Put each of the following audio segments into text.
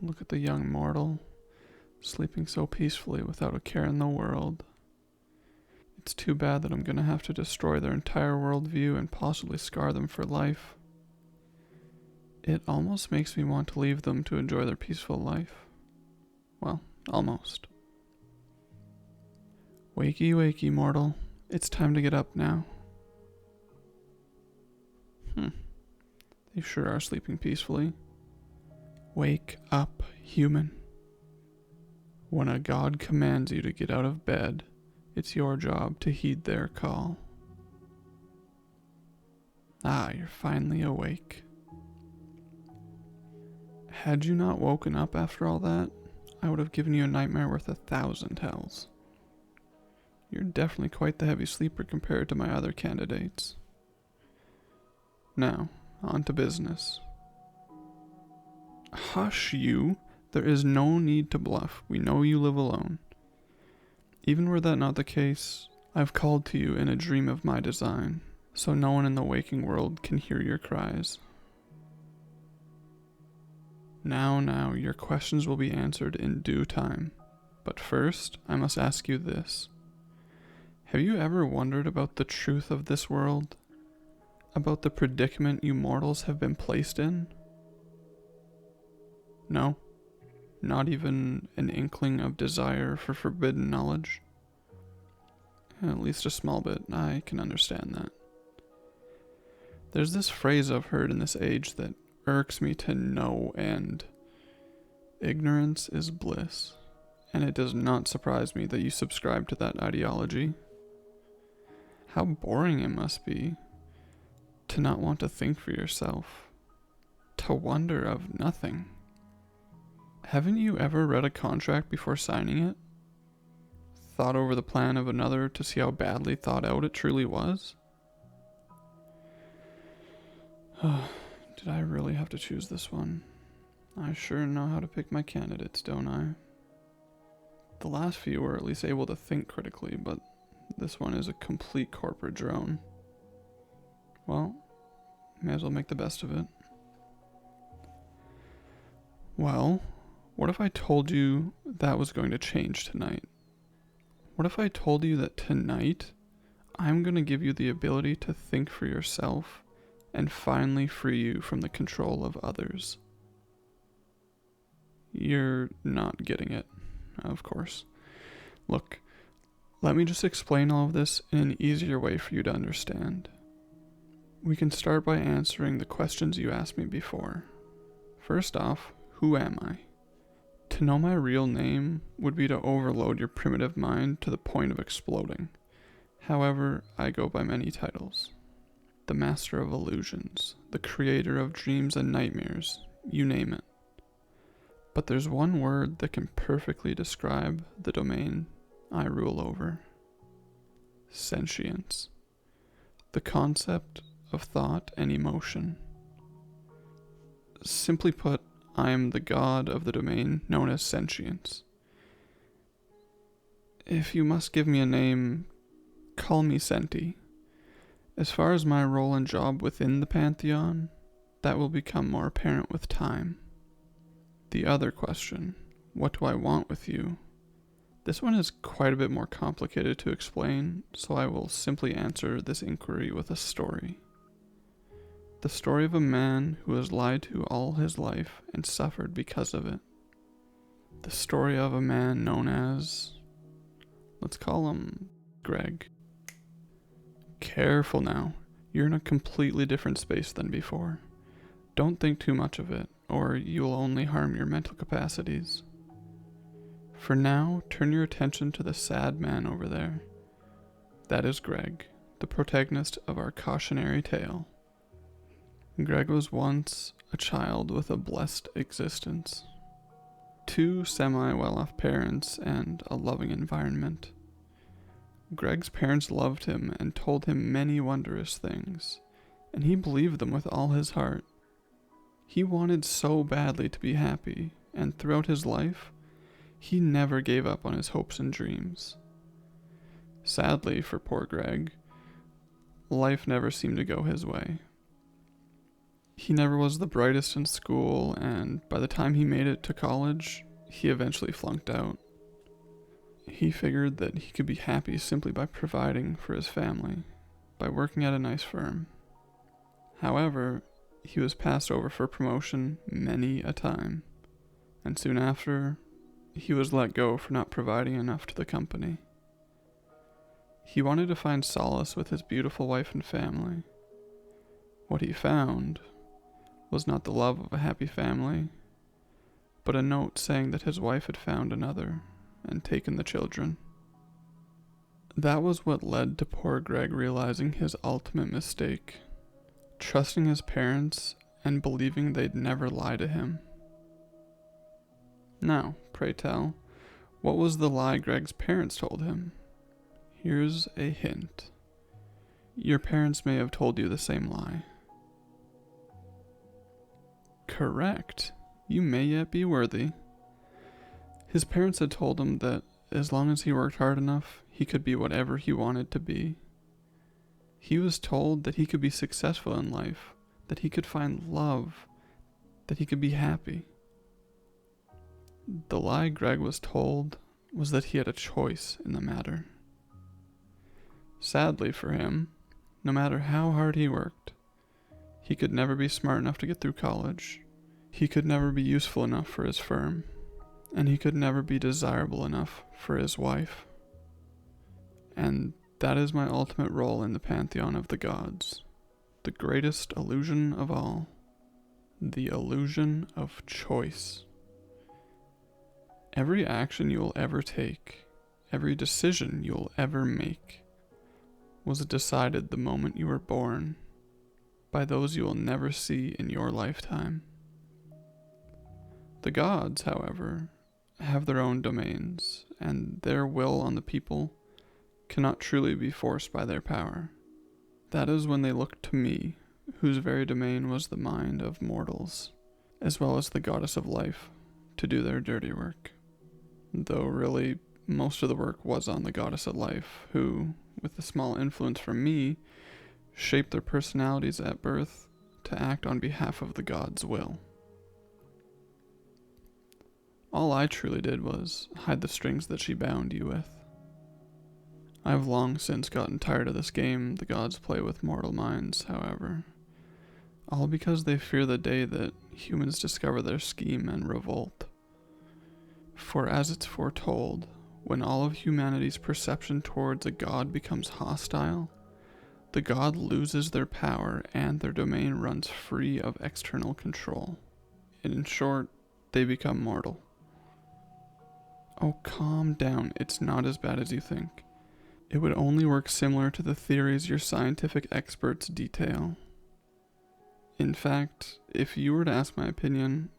Look at the young mortal, sleeping so peacefully without a care in the world. It's too bad that I'm gonna have to destroy their entire worldview and possibly scar them for life. It almost makes me want to leave them to enjoy their peaceful life. Well, almost. Wakey, wakey, mortal. It's time to get up now. They sure are sleeping peacefully. Wake up, human. When a god commands you to get out of bed, it's your job to heed their call. Ah, you're finally awake. Had you not woken up after all that, I would have given you a nightmare worth 1,000 hells. You're definitely quite the heavy sleeper compared to my other candidates. Now, on to business. Hush you! There is no need to bluff. We know you live alone. Even were that not the case, I've called to you in a dream of my design, so no one in the waking world can hear your cries. Now, your questions will be answered in due time. But first, I must ask you this. Have you ever wondered about the truth of this world? About the predicament you mortals have been placed in? No? Not even an inkling of desire for forbidden knowledge? At least a small bit, I can understand that. There's this phrase I've heard in this age that irks me to no end. Ignorance is bliss, and it does not surprise me that you subscribe to that ideology. How boring it must be to not want to think for yourself, to wonder of nothing. Haven't you ever read a contract before signing it? Thought over the plan of another to see how badly thought out it truly was? Did I really have to choose this one? I sure know how to pick my candidates, don't I? The last few were at least able to think critically, but this one is a complete corporate drone. Well, may as well make the best of it. Well, what if I told you that was going to change tonight? What if I told you that tonight, I'm going to give you the ability to think for yourself and finally free you from the control of others? You're not getting it, of course. Look, let me just explain all of this in an easier way for you to understand. We can start by answering the questions you asked me before. First off, who am I? To know my real name would be to overload your primitive mind to the point of exploding. However, I go by many titles. The Master of Illusions, the Creator of Dreams and Nightmares, you name it. But there's one word that can perfectly describe the domain I rule over. Sentience. The concept of thought and emotion. Simply put, I am the god of the domain known as sentience. If you must give me a name, call me Senti. As far as my role and job within the pantheon, that will become more apparent with time. The other question, what do I want with you? This one is quite a bit more complicated to explain, so I will simply answer this inquiry with a story. The story of a man who was lied to all his life and suffered because of it. The story of a man known as, let's call him Greg. Careful now, you're in a completely different space than before. Don't think too much of it, or you'll only harm your mental capacities. For now, turn your attention to the sad man over there. That is Greg, the protagonist of our cautionary tale. Greg was once a child with a blessed existence. 2 semi-well-off parents and a loving environment. Greg's parents loved him and told him many wondrous things, and he believed them with all his heart. He wanted so badly to be happy, and throughout his life, he never gave up on his hopes and dreams. Sadly for poor Greg, life never seemed to go his way. He never was the brightest in school, and by the time he made it to college, he eventually flunked out. He figured that he could be happy simply by providing for his family, by working at a nice firm. However, he was passed over for promotion many a time, and soon after, he was let go for not providing enough to the company. He wanted to find solace with his beautiful wife and family. What he found was not the love of a happy family, but a note saying that his wife had found another and taken the children. That was what led to poor Greg realizing his ultimate mistake, trusting his parents and believing they'd never lie to him. Now, pray tell, what was the lie Greg's parents told him? Here's a hint. Your parents may have told you the same lie. Correct. You may yet be worthy. His parents had told him that as long as he worked hard enough, he could be whatever he wanted to be. He was told that he could be successful in life, that he could find love, that he could be happy. The lie Greg was told was that he had a choice in the matter. Sadly for him, no matter how hard he worked, he could never be smart enough to get through college. He could never be useful enough for his firm, and he could never be desirable enough for his wife. And that is my ultimate role in the pantheon of the gods, the greatest illusion of all, the illusion of choice. Every action you will ever take, every decision you will ever make, was decided the moment you were born by those you will never see in your lifetime. The gods, however, have their own domains, and their will on the people cannot truly be forced by their power. That is when they look to me, whose very domain was the mind of mortals, as well as the goddess of life, to do their dirty work. Though really, most of the work was on the goddess of life, who, with a small influence from me, shaped their personalities at birth to act on behalf of the god's will. All I truly did was hide the strings that she bound you with. I have long since gotten tired of this game the gods play with mortal minds, however, all because they fear the day that humans discover their scheme and revolt. For as it's foretold, when all of humanity's perception towards a god becomes hostile, the god loses their power and their domain runs free of external control. In short, they become mortal. Oh, calm down, it's not as bad as you think. It would only work similar to the theories your scientific experts detail. In fact, if you were to ask my opinion,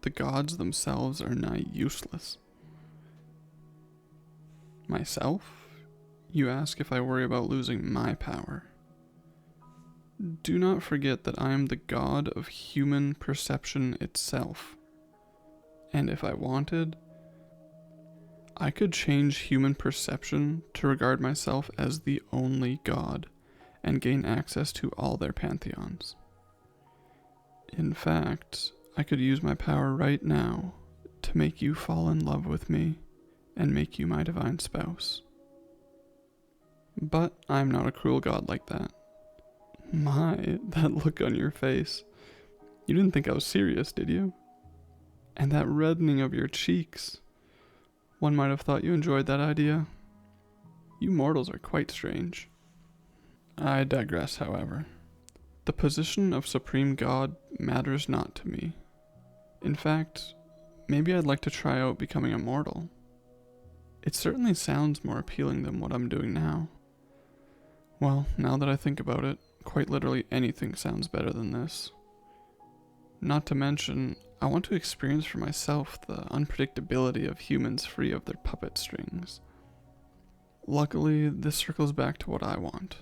the gods themselves are nigh useless. Myself? You ask if I worry about losing my power. Do not forget that I am the god of human perception itself. And if I wanted, I could change human perception to regard myself as the only god and gain access to all their pantheons. In fact, I could use my power right now to make you fall in love with me and make you my divine spouse. But I'm not a cruel god like that. My, that look on your face. You didn't think I was serious, did you? And that reddening of your cheeks. One might have thought you enjoyed that idea. You mortals are quite strange. I digress, however. The position of Supreme God matters not to me. In fact, maybe I'd like to try out becoming immortal. It certainly sounds more appealing than what I'm doing now. Well, now that I think about it, quite literally anything sounds better than this. Not to mention, I want to experience for myself the unpredictability of humans free of their puppet strings. Luckily, this circles back to what I want.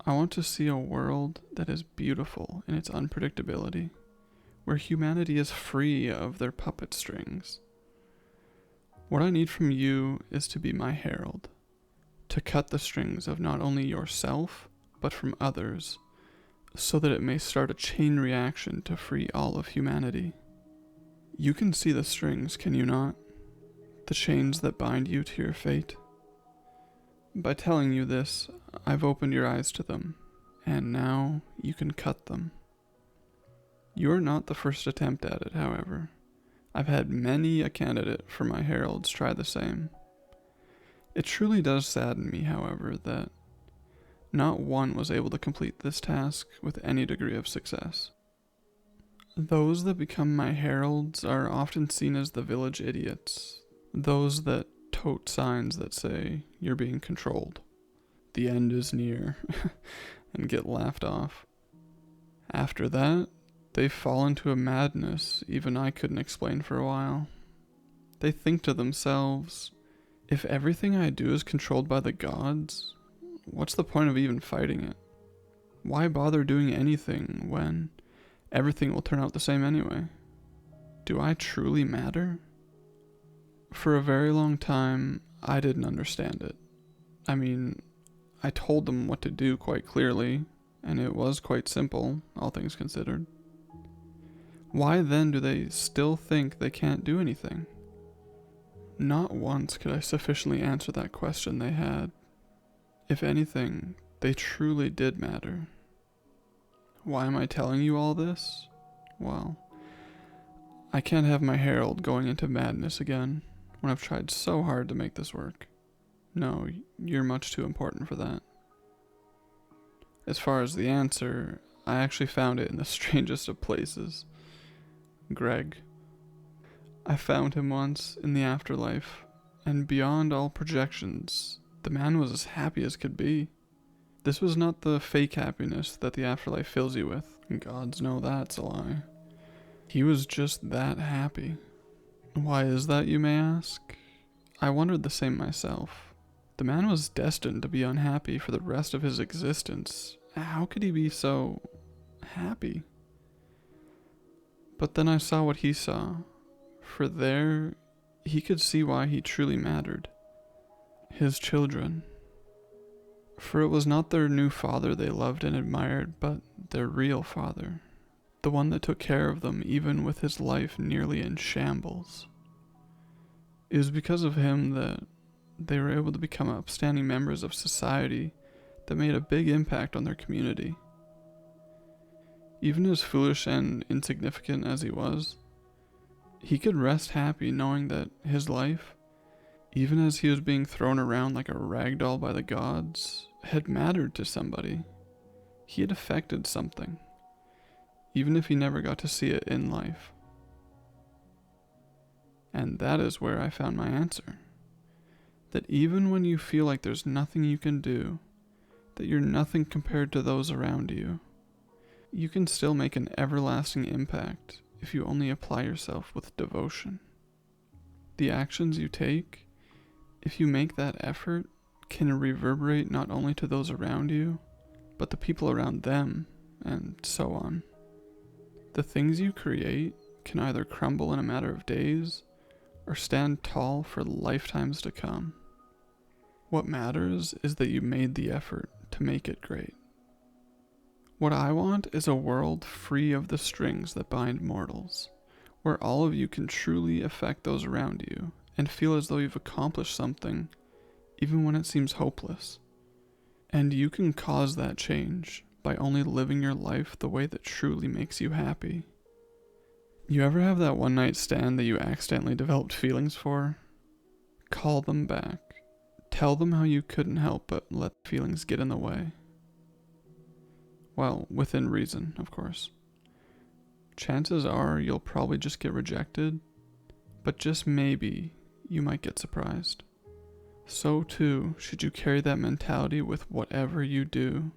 I want to see a world that is beautiful in its unpredictability, where humanity is free of their puppet strings. What I need from you is to be my herald, to cut the strings of not only yourself, but from others, so that it may start a chain reaction to free all of humanity. You can see the strings, can you not? The chains that bind you to your fate. By telling you this, I've opened your eyes to them, and now you can cut them. You are not the first attempt at it, however. I've had many a candidate for my heralds try the same. It truly does sadden me, however, that not one was able to complete this task with any degree of success. Those that become my heralds are often seen as the village idiots, those that tote signs that say you're being controlled, the end is near, and get laughed off. After that, they fall into a madness even I couldn't explain for a while. They think to themselves, if everything I do is controlled by the gods, what's the point of even fighting it? Why bother doing anything when everything will turn out the same anyway? Do I truly matter? For a very long time, I didn't understand it. I mean, I told them what to do quite clearly, and it was quite simple, all things considered. Why then do they still think they can't do anything? Not once could I sufficiently answer that question they had. If anything, they truly did matter. Why am I telling you all this? Well, I can't have my herald going into madness again when I've tried so hard to make this work. No, you're much too important for that. As far as the answer, I actually found it in the strangest of places. Greg. I found him once in the afterlife, and beyond all projections, the man was as happy as could be. This was not the fake happiness that the afterlife fills you with. Gods know that's a lie. He was just that happy. Why is that, you may ask? I wondered the same myself. The man was destined to be unhappy for the rest of his existence. How could he be so happy? But then I saw what he saw, for there he could see why he truly mattered. His children. For it was not their new father they loved and admired, but their real father, the one that took care of them even with his life nearly in shambles. It was because of him that they were able to become upstanding members of society that made a big impact on their community. Even as foolish and insignificant as he was, he could rest happy knowing that his life, even as he was being thrown around like a rag doll by the gods, had mattered to somebody. He had affected something, even if he never got to see it in life. And that is where I found my answer. That even when you feel like there's nothing you can do, that you're nothing compared to those around you, you can still make an everlasting impact if you only apply yourself with devotion. The actions you take, if you make that effort, can reverberate not only to those around you, but the people around them, and so on. The things you create can either crumble in a matter of days, or stand tall for lifetimes to come. What matters is that you made the effort to make it great. What I want is a world free of the strings that bind mortals, where all of you can truly affect those around you and feel as though you've accomplished something even when it seems hopeless. And you can cause that change by only living your life the way that truly makes you happy. You ever have that one night stand that you accidentally developed feelings for? Call them back. Tell them how you couldn't help but let feelings get in the way. Well, within reason, of course. Chances are you'll probably just get rejected, but just maybe you might get surprised. So too should you carry that mentality with whatever you do,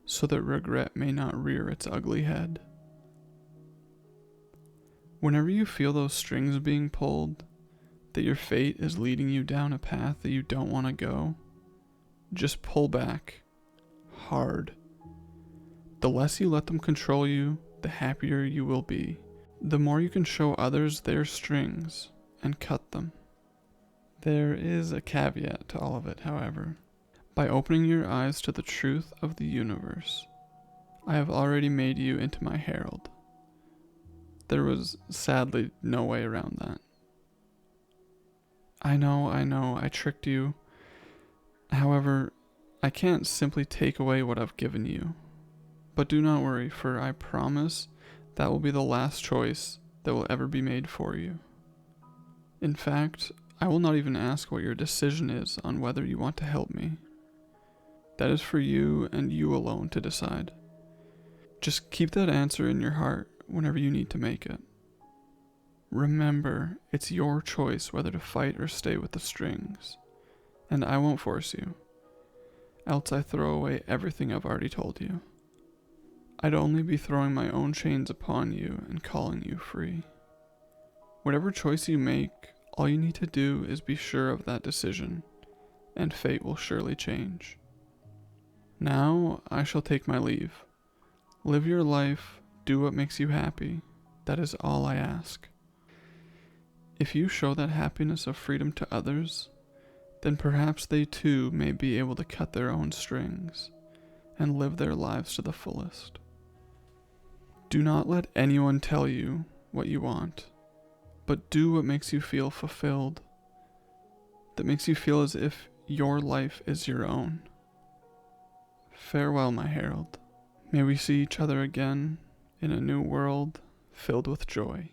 so that regret may not rear its ugly head. Whenever you feel those strings being pulled, that your fate is leading you down a path that you don't want to go, just pull back. Hard. The less you let them control you, the happier you will be. The more you can show others their strings and cut them. There is a caveat to all of it, however. By opening your eyes to the truth of the universe, I have already made you into my herald. There was sadly no way around that. I know, I tricked you. However, I can't simply take away what I've given you. But do not worry, for I promise that will be the last choice that will ever be made for you. In fact, I will not even ask what your decision is on whether you want to help me. That is for you and you alone to decide. Just keep that answer in your heart whenever you need to make it. Remember, it's your choice whether to fight or stay with the strings, and I won't force you, else I throw away everything I've already told you. I'd only be throwing my own chains upon you and calling you free. Whatever choice you make, all you need to do is be sure of that decision, and fate will surely change. Now I shall take my leave. Live your life, do what makes you happy. That is all I ask. If you show that happiness of freedom to others, then perhaps they too may be able to cut their own strings and live their lives to the fullest. Do not let anyone tell you what you want, but do what makes you feel fulfilled, that makes you feel as if your life is your own. Farewell, my herald. May we see each other again in a new world filled with joy.